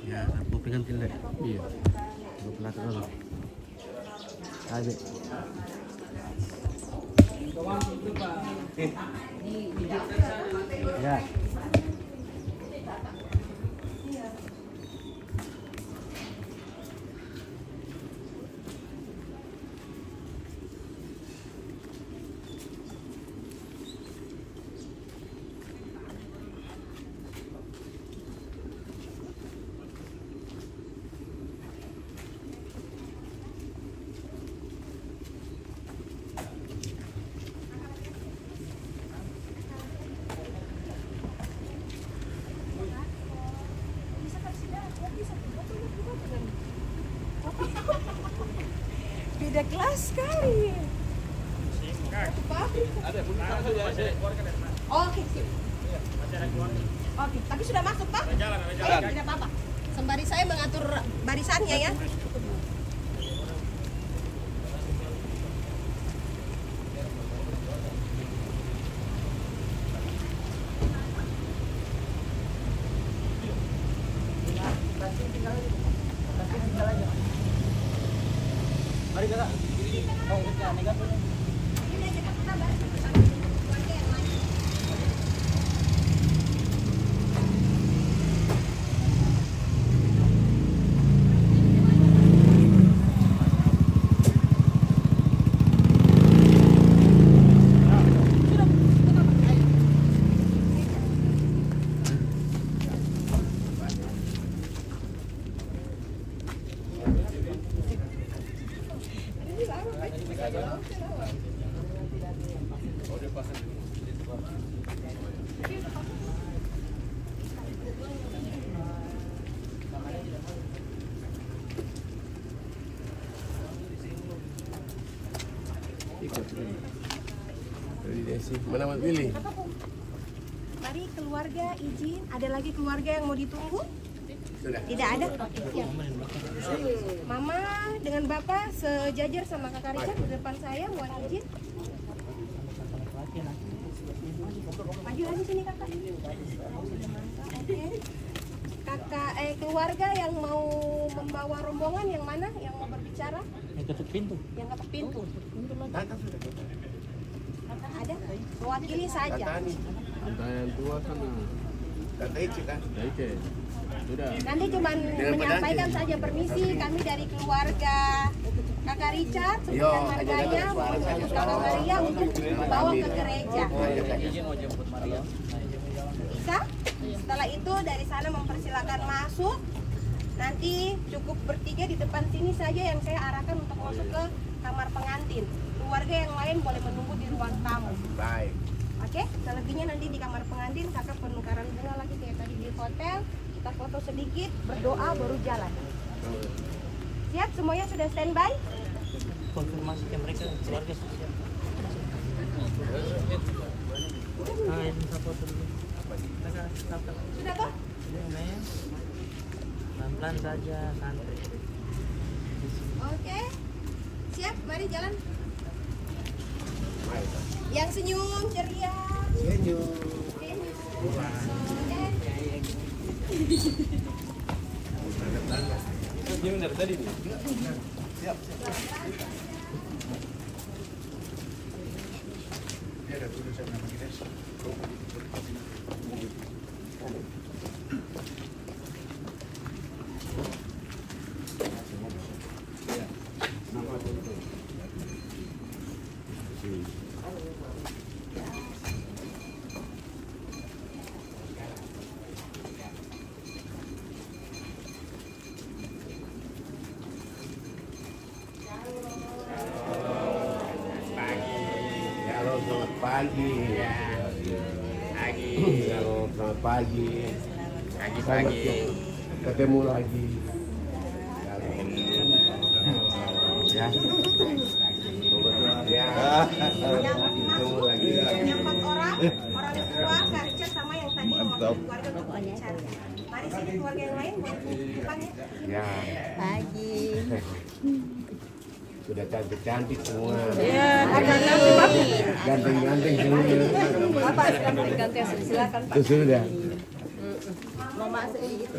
Ya, aku pengantin deh. Iya. Aku pelakon dulu. Ayo. Ya. Beda kelas sekali. Oke, sip. Oke, tapi sudah masuk, Pak? Tidak apa-apa. Sembari saya mengatur barisannya ya. Mari kakak. Oh, kita negat dulu. Ini aja Pak, kita baris bersama keluarga yang lain. Ikut dulu. Dari Desi. Mana Mas Willy? Mari keluarga izin, ada lagi keluarga yang mau ditunggu? Sudah. Tidak ada? Oke, siap. Mama dengan Bapak sejajar sama Kakak Richard di depan saya, mohon izin. Maju lagi sini Kakak. Oke. Kakak, keluarga yang mau membawa rombongan yang mana? Yang mau berbicara? Yang ketuk pintu. Yang ketuk pintu. Datang sudah. Kakak ada? Mewakili saja. Kita yang tua sana. Kata Ici kan? Ici. Sudah. Nanti cuman menyampaikan saja permisi kami dari keluarga Kakak Richard sebutkan harganya untuk Kakak Maria untuk dibawa ke gereja. Izin mau jemput Maria. Bisa? Setelah itu dari sana mempersilakan masuk. Nanti cukup bertiga di depan sini saja yang saya arahkan untuk masuk ke kamar pengantin. Keluarga yang lain boleh menunggu di ruang tamu. Baik. Oke, selebihnya nanti di kamar pengantin kakak penukaran bunga lagi kayak tadi di hotel. Kita foto sedikit, berdoa baru jalan. Siap, semuanya sudah standby? Konfirmasi ke mereka keluarga siap. Minta foto dulu. Sudah toh? Pelan-pelan saja, santai. Oke. Siap, mari jalan. Yang senyum, ceria. Senyum. Ini dari tadi nih. Siap. Dia ada tulisan nama kita. Halo, selamat pagi. Pagi. Halo, selamat pagi. Pagi. Ketemu lagi. Ya. Ya. Ketemu lagi. Yang 4 orang tua, Kak Richard sama yang tadi mewakili keluarga untuk berbicara. Mari sini keluarga yang lain buat depan ya. Ya. Pagi. Sudah cantik-cantik semua. Iya, ganteng. Ganteng-ganteng semua. Bapak silakan ganti silakan Pak. Itu sudah. mau masuk gitu.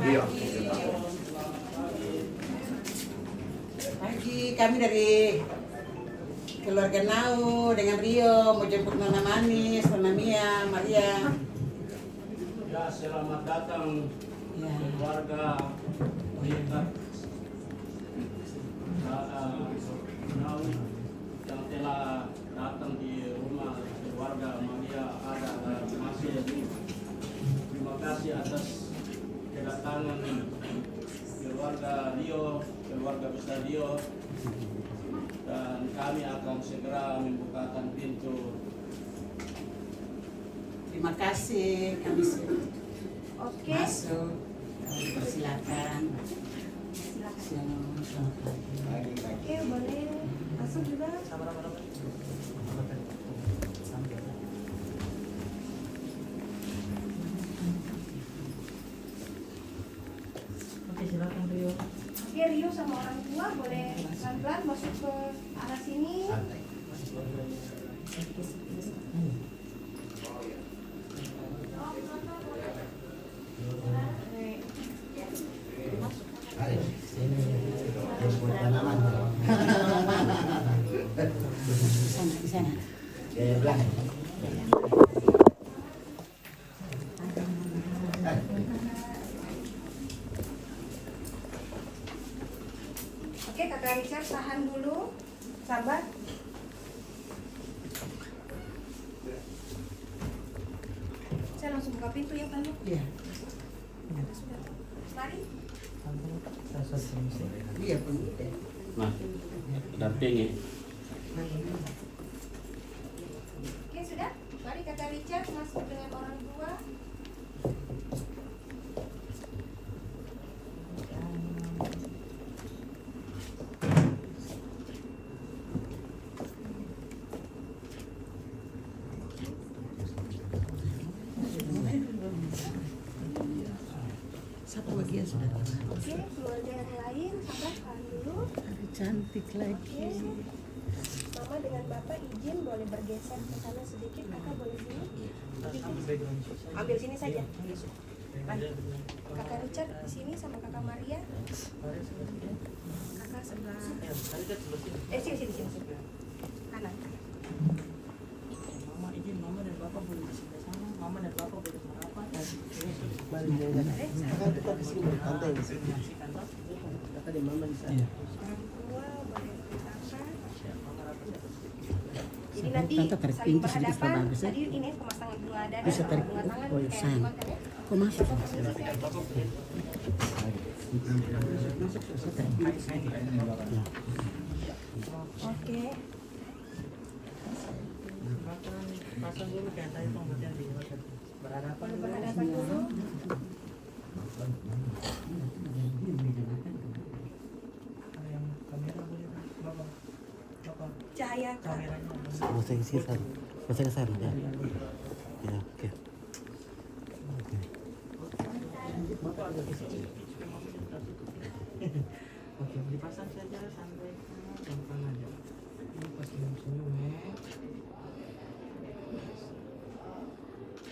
Iya. Pagi, kami dari keluarga Nau dengan Rio mau jemput Nona Manis, Nona Mia, Maria. Ya, selamat datang Ya. keluarga kita. Nau yang telah datang di rumah keluarga Maria ada masih. Terima kasih atas kedatangan keluarga Rio, keluarga besar Rio, dan kami akan segera membukakan pintu. Terima kasih, kami Oke. masuk. Silakan. Oke, boleh masuk juga. Oke, Rio sama orang tua boleh pelan-pelan masuk ke arah sini. Di sana. Oke, Kakak Richard tahan dulu. Sabar. Saya langsung buka pintu ya, Pak. Iya. Sudah. Mari. Iya, Bang. Nah, dampingi. Oke, sudah. Mari Kakak Richard masuk dengan orang tua. Satu lagi yang sudah Oke, keluarga yang lain, sabar, tahan dulu. cantik lagi. Oke. Mama dengan Bapak izin boleh bergeser ke sana sedikit. Kakak boleh sini. Ambil sini saja. Mari. Kakak Richard di sini sama Kakak Maria. Kakak sebelah. Sini sini. Kanan. Mama izin, mama dan bapak boleh di sebelah sana, mama dan bapak boleh merapat. Orang tua boleh berangkat. Jadi nanti Tante tarik saling pintu sedikit, berhadapan. Pak, bagus ya? Tadi ini pemasangan bunga dada, Bisa tarik. bunga tangan, Oh, iya, kayak sayang. makan ya. Kok masuk? Oke. Pasang dulu kayak tadi pengertian di berhadapan. Boleh berhadapan dulu. Yang kamera boleh bapak, bapak Cahaya Kak. kameranya. Masa ke sana. Masa ke sana ya. Ya, oke. Oke. Bapak agak ke sini. Oke, dipasang saja sampai gampang aja. Ini pas senyum ya.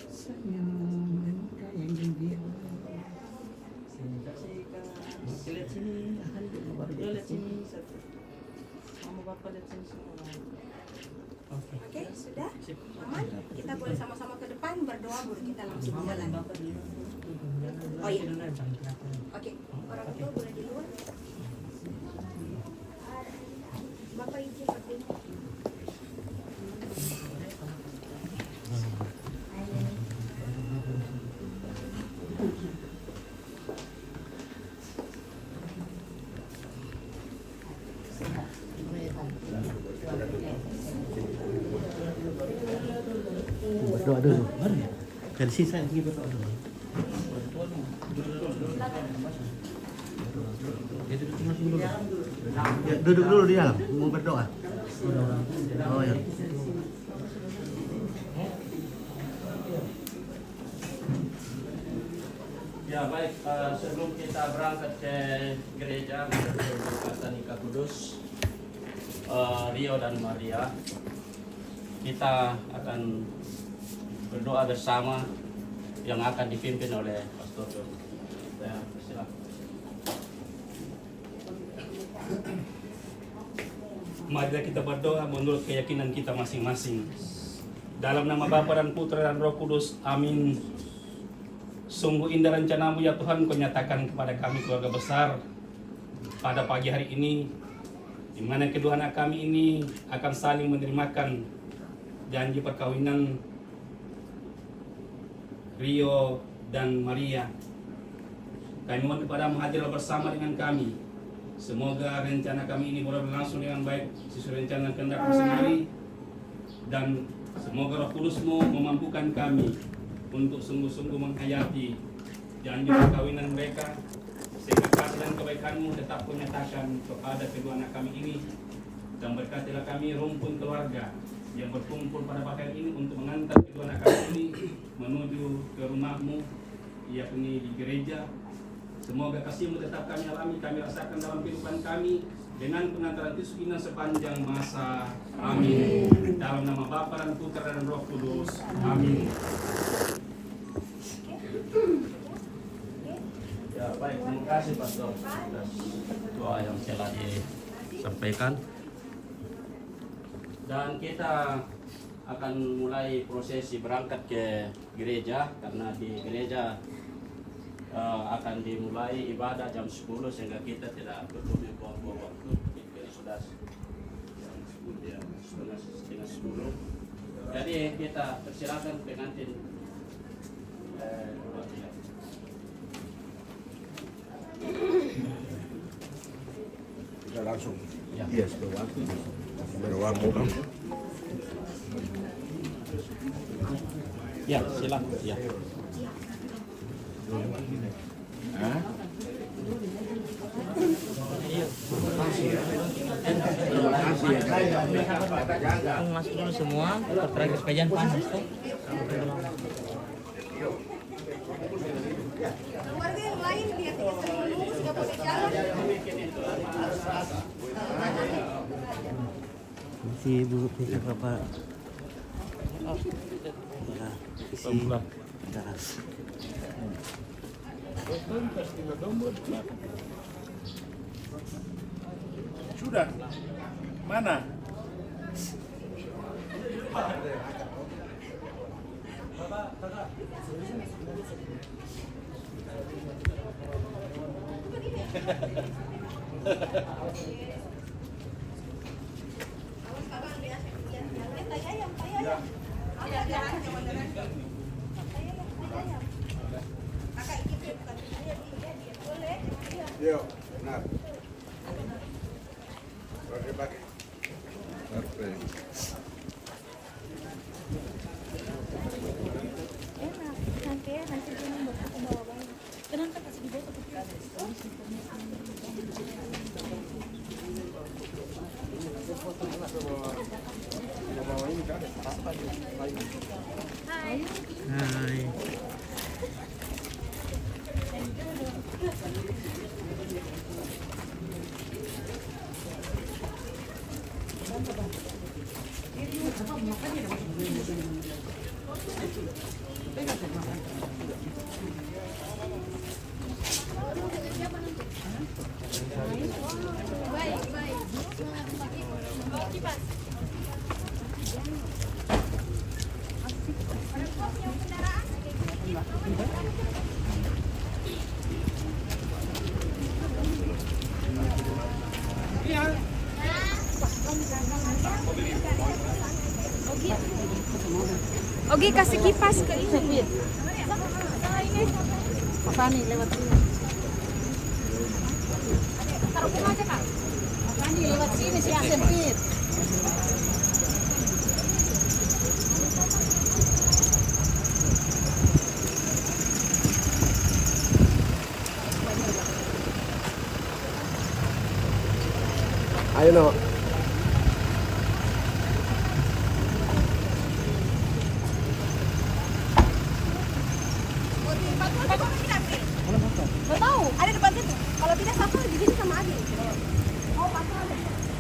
Senyum yang gembira. Sini kasih kak. Lihat sini. Yo lihat sini satu. Mama bapak lihat sini semua. Oke. Oke, sudah? Sip. Aman? Kita boleh sama-sama ke depan berdoa baru kita langsung Mama dan jalan. bapak di Oh, iya. jangan kelihatan. Oke, orang tua boleh di luar. Bapak izin berdiri. Berdoa dulu. Baru ya. Dari sisa lagi berdoa dulu. Ya, duduk dulu. Ya, duduk dulu dia. Mau berdoa. Oh ya. Ya baik, sebelum kita berangkat ke gereja untuk nikah kudus Rio dan Maria, kita akan berdoa bersama yang akan dipimpin oleh Pastor John. Saya silakan. Marilah kita berdoa menurut keyakinan kita masing-masing. Dalam nama Bapa dan Putra dan Roh Kudus, amin. Sungguh indah rencana-Mu ya Tuhan, Kau nyatakan kepada kami keluarga besar pada pagi hari ini, di mana kedua anak kami ini akan saling menerimakan janji perkawinan Rio dan Maria. Kami mohon kepada-Mu hadirlah bersama dengan kami. Semoga rencana kami ini boleh berlangsung dengan baik sesuai rencana kehendak-Mu sendiri, dan semoga Roh Kudus-Mu memampukan kami untuk sungguh-sungguh menghayati janji perkawinan mereka, sehingga kasih dan kebaikan-Mu tetap Kau nyatakan kepada kedua anak kami ini. Dan berkatilah kami rumpun keluarga yang berkumpul pada pagi ini untuk mengantar kedua anak kami ini menuju ke rumah-Mu, yakni di gereja. Semoga kasih-Mu tetap kami alami, kami rasakan dalam kehidupan kami dengan pengantaran Kristus ini sepanjang masa. Amin. Dalam nama Bapa dan Putra dan Roh Kudus. Amin. Ya, baik, terima kasih Pastor atas doa yang telah disampaikan. Dan kita akan mulai prosesi berangkat ke gereja, karena di gereja akan dimulai ibadah jam 10, sehingga kita tidak perlu membuang-buang waktu. Jadi sudah jam 10, ya, setengah 10. Jadi kita persilakan pengantin Kita langsung. ya. Yes, berwaktu. Ya, silakan. Ya. Hah? Masuk dulu semua, terakhir pejalan panas tuh. Keluarga yang lain lihat ya, dulu sudah pakai jalan. Masih Ibu pikir Bapak. Sudah. Mana? Yo, benar. Oke, pakai. Oke. Nanti dia membuat aku bawa banyak. Kenapa kasih di bawah Hai. Oke, kasih kipas ke ini. Apa nih lewat sini? Taruh ke aja, Kak. Apa nih lewat sini sih sempit. Ayo, no.